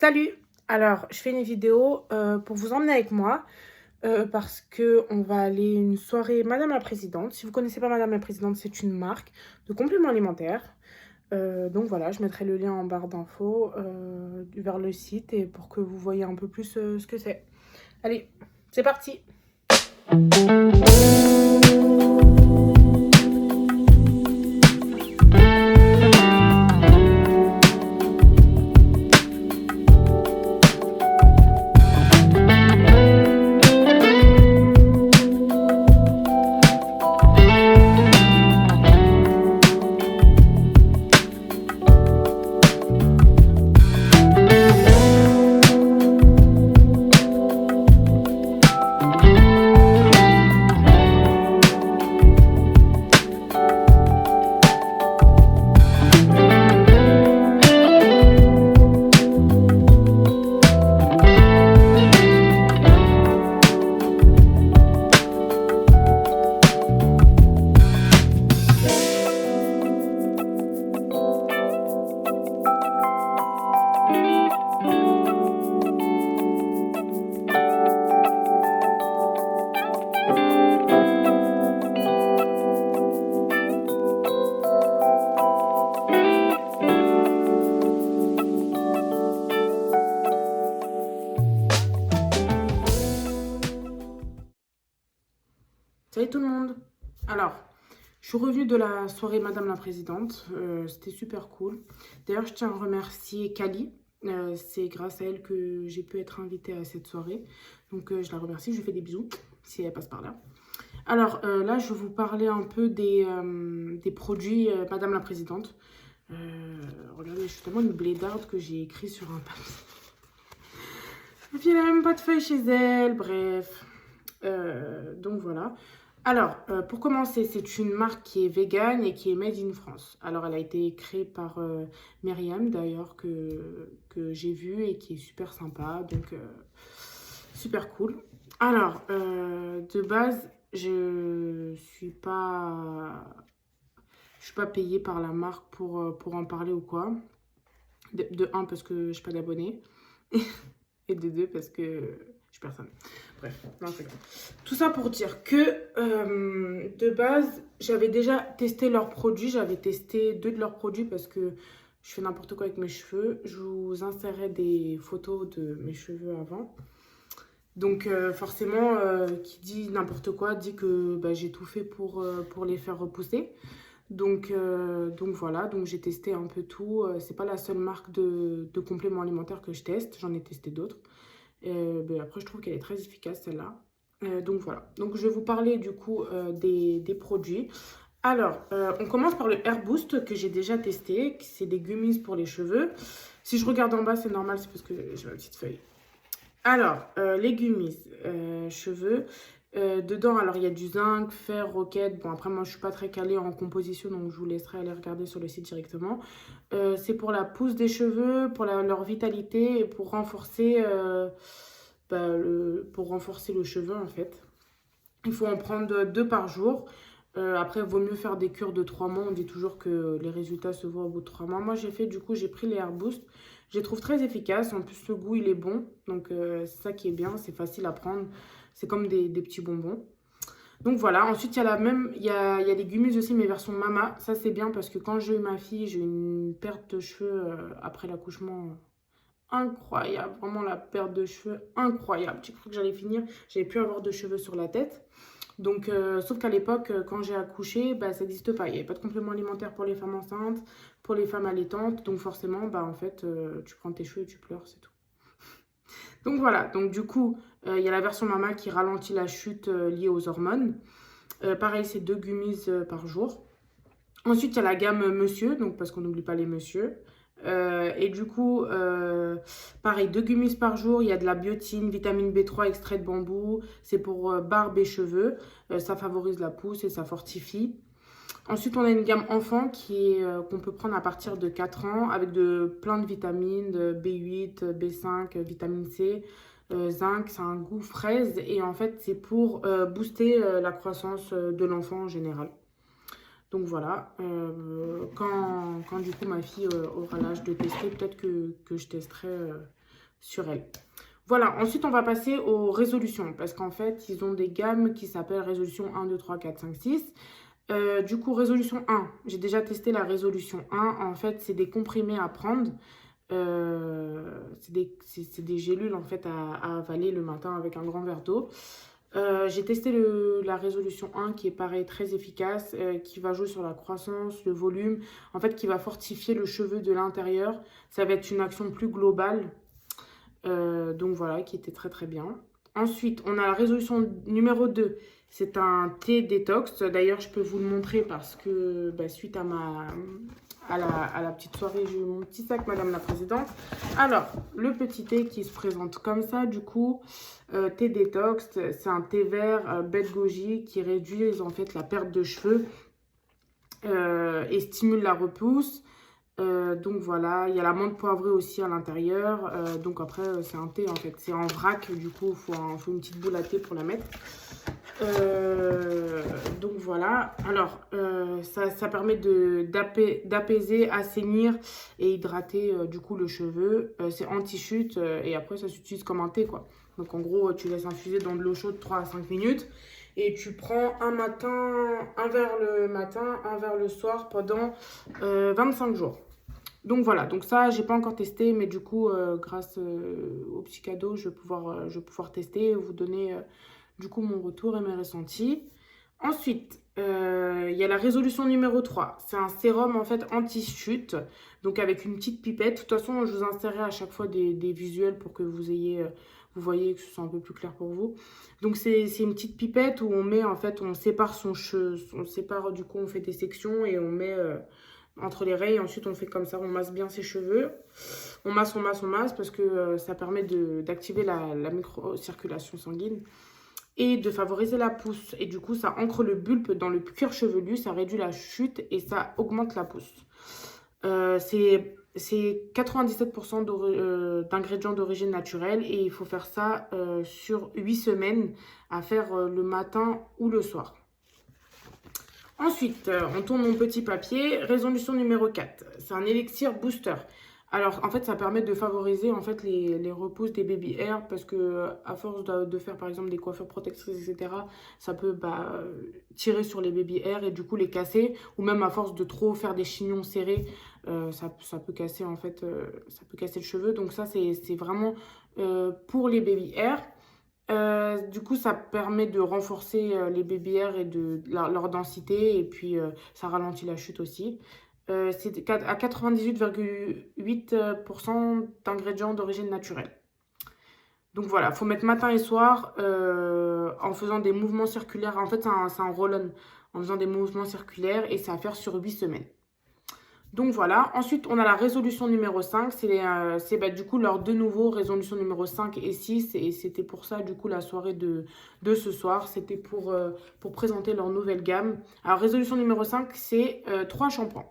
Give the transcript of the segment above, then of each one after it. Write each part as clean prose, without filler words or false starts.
Salut! Alors, je fais une vidéo pour vous emmener avec moi parce que on va aller à une soirée Madame la Présidente. Si vous connaissez pas Madame la Présidente, c'est une marque de compléments alimentaires. Donc voilà, je mettrai le lien en barre d'infos vers le site et pour que vous voyez un peu plus ce que c'est. Allez, c'est parti! Salut tout le monde! Alors, je suis revenue de la soirée Madame la Présidente, c'était super cool. D'ailleurs, je tiens à remercier Kali, c'est grâce à elle que j'ai pu être invitée à cette soirée. Donc je la remercie, je lui fais des bisous si elle passe par là. Alors là, je vais vous parler un peu des produits Madame la Présidente. Regardez, je suis tellement une blédarde que j'ai écrit sur un papier. Et puis elle n'a même pas de feuille chez elle, bref. Donc voilà. Alors, pour commencer, c'est une marque qui est végane et qui est made in France. Alors, elle a été créée par Myriam, d'ailleurs, que j'ai vu et qui est super sympa. Donc, super cool. Alors, de base, je suis pas payée par la marque pour en parler ou quoi. De un, parce que je n'ai pas d'abonnés. Et de deux, parce que je suis personne. Bref, non, c'est grave. Tout ça pour dire que de base, j'avais déjà testé leurs produits. J'avais testé 2 de leurs produits parce que je fais n'importe quoi avec mes cheveux. Je vous insérerai des photos de mes cheveux avant. Donc forcément, qui dit n'importe quoi dit que j'ai tout fait pour les faire repousser. Donc voilà, donc j'ai testé un peu tout. C'est pas la seule marque de compléments alimentaires que je teste. J'en ai testé d'autres. Après, je trouve qu'elle est très efficace, celle-là. Donc voilà. Donc je vais vous parler du coup des produits. Alors, on commence par le Hair Boost que j'ai déjà testé. C'est des gummies pour les cheveux. Si je regarde en bas, c'est normal, c'est parce que j'ai ma petite feuille. Alors, les gummies cheveux. Dedans, alors il y a du zinc, fer, roquette. Bon, après, moi je suis pas très calée en composition, donc je vous laisserai aller regarder sur le site directement. C'est pour la pousse des cheveux, pour leur vitalité et pour renforcer, le cheveu en fait. Il faut en prendre 2 par jour. Après, il vaut mieux faire des cures de 3 mois. On dit toujours que les résultats se voient au bout de 3 mois. Moi, j'ai pris les Hair Boost. Je les trouve très efficaces. En plus, le goût, il est bon. Donc, c'est ça qui est bien. C'est facile à prendre. C'est comme des petits bonbons. Donc, voilà. Ensuite, il y a des gummies aussi, mais version Mama. Ça, c'est bien parce que quand j'ai eu ma fille, j'ai eu une perte de cheveux après l'accouchement incroyable. Vraiment, la perte de cheveux incroyable. J'ai cru que j'allais finir. J'avais plus avoir de cheveux sur la tête. Donc, sauf qu'à l'époque, quand j'ai accouché, ça n'existe pas. Il n'y avait pas de complément alimentaire pour les femmes enceintes, pour les femmes allaitantes. Donc, forcément, en fait, tu prends tes cheveux et tu pleures, c'est tout. Donc, voilà. Donc, du coup, il y a la version Mama qui ralentit la chute liée aux hormones. Pareil, c'est 2 gummies par jour. Ensuite, il y a la gamme Monsieur, donc parce qu'on n'oublie pas les Monsieur. Et du coup, pareil, 2 gummies par jour. Il y a de la biotine, vitamine B3, extrait de bambou. C'est pour barbe et cheveux. Ça favorise la pousse et ça fortifie. Ensuite, on a une gamme enfant qu'on peut prendre à partir de 4 ans avec plein de vitamines, de B8, B5, vitamine C, zinc. C'est un goût fraise et en fait, c'est pour booster la croissance de l'enfant en général. Donc voilà, quand du coup ma fille aura l'âge de tester, peut-être que je testerai sur elle. Voilà, ensuite on va passer aux résolutions parce qu'en fait ils ont des gammes qui s'appellent résolution 1, 2, 3, 4, 5, 6. Du coup, résolution 1, j'ai déjà testé la résolution 1. En fait, c'est des comprimés à prendre. C'est des gélules en fait à avaler le matin avec un grand verre d'eau. J'ai testé la résolution 1 qui est pareil, très efficace, qui va jouer sur la croissance, le volume, en fait qui va fortifier le cheveu de l'intérieur. Ça va être une action plus globale. Donc voilà, qui était très très bien. Ensuite, on a la résolution numéro 2. C'est un thé détox. D'ailleurs, je peux vous le montrer parce que suite à la petite soirée, j'ai eu mon petit sac, Madame la Présidente. Alors, le petit thé qui se présente comme ça, du coup, thé détox, c'est un thé vert bête goji qui réduit en fait la perte de cheveux et stimule la repousse. Donc voilà, il y a la menthe poivrée aussi à l'intérieur. Donc après, c'est un thé en fait, c'est en vrac, du coup, il faut une petite boule à thé pour la mettre. Donc voilà, alors ça permet d'apaiser, assainir et hydrater du coup le cheveu. C'est anti-chute et après ça s'utilise comme un thé quoi. Donc en gros, tu laisses infuser dans de l'eau chaude 3 à 5 minutes. Et tu prends un verre le matin, un verre le soir pendant 25 jours. Donc voilà, donc ça, j'ai pas encore testé, mais du coup, grâce au petit cadeau, je vais pouvoir tester et vous donner du coup mon retour et mes ressentis. Ensuite, il y a la résolution numéro 3. C'est un sérum en fait anti-chute, donc avec une petite pipette. De toute façon, je vous insérerai à chaque fois des visuels pour que vous voyez que ce soit un peu plus clair pour vous. Donc c'est une petite pipette où on met en fait, on sépare du coup on fait des sections et on met entre les rayes. Ensuite on fait comme ça, on masse bien ses cheveux. On masse parce que ça permet d'activer la microcirculation sanguine et de favoriser la pousse. Et du coup, ça ancre le bulbe dans le cuir chevelu, ça réduit la chute et ça augmente la pousse. C'est 97% d'ingrédients d'origine naturelle et il faut faire ça sur 8 semaines à faire le matin ou le soir. Ensuite, on tourne mon petit papier. Résolution numéro 4. C'est un élixir booster. Alors, en fait, ça permet de favoriser en fait, les repousses des baby hair parce que à force de faire, par exemple, des coiffures protectrices, etc., ça peut tirer sur les baby hair et du coup les casser. Ou même à force de trop faire des chignons serrés, ça peut casser, en fait, ça peut casser le cheveu. Donc ça, c'est vraiment pour les baby hair. Du coup, ça permet de renforcer les baby hair et leur densité et puis ça ralentit la chute aussi. C'est à 98,8% d'ingrédients d'origine naturelle. Donc voilà, il faut mettre matin et soir en faisant des mouvements circulaires. En fait, c'est un roll-on en faisant des mouvements circulaires et ça va faire sur 8 semaines. Donc voilà, ensuite on a la résolution numéro 5, c'est du coup leurs deux nouveaux résolutions numéro 5 et 6 et c'était pour ça du coup la soirée de ce soir, c'était pour présenter leur nouvelle gamme. Alors résolution numéro 5 c'est 3 shampoings.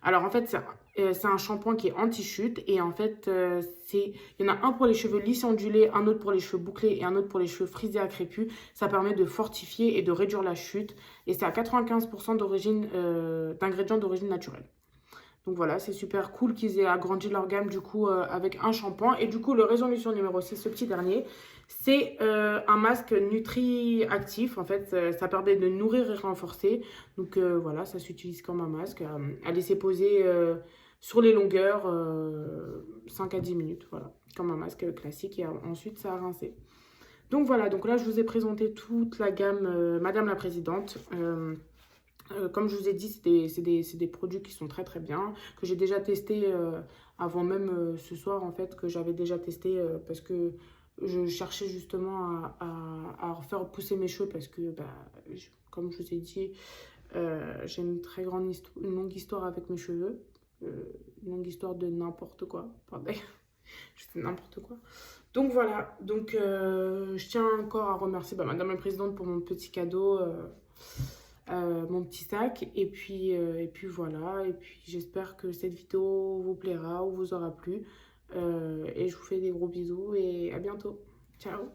Alors en fait c'est un shampoing qui est anti-chute et en fait il y en a un pour les cheveux lisses ondulés, un autre pour les cheveux bouclés et un autre pour les cheveux frisés à crépus. Ça permet de fortifier et de réduire la chute et c'est à 95% d'ingrédients d'origine naturelle. Donc voilà, c'est super cool qu'ils aient agrandi leur gamme du coup avec un shampoing. Et du coup, le résolution numéro 6, ce petit dernier, c'est un masque Nutri-Actif. En fait, ça permet de nourrir et renforcer. Donc voilà, ça s'utilise comme un masque à laisser poser sur les longueurs 5 à 10 minutes. Voilà, comme un masque classique et ensuite ça a rincé. Donc voilà, donc là je vous ai présenté toute la gamme Madame la Présidente. Comme je vous ai dit, c'est des produits qui sont très très bien, que j'ai déjà testé avant même ce soir en fait, que j'avais déjà testé parce que je cherchais justement à faire pousser mes cheveux parce que, comme je vous ai dit, j'ai une très grande une longue histoire avec mes cheveux, une longue histoire de n'importe quoi, pardon, je fais n'importe quoi. Donc voilà, donc je tiens encore à remercier Madame la Présidente pour mon petit cadeau. Mon petit sac et puis voilà et puis j'espère que cette vidéo vous plaira ou vous aura plu et je vous fais des gros bisous et à bientôt, ciao.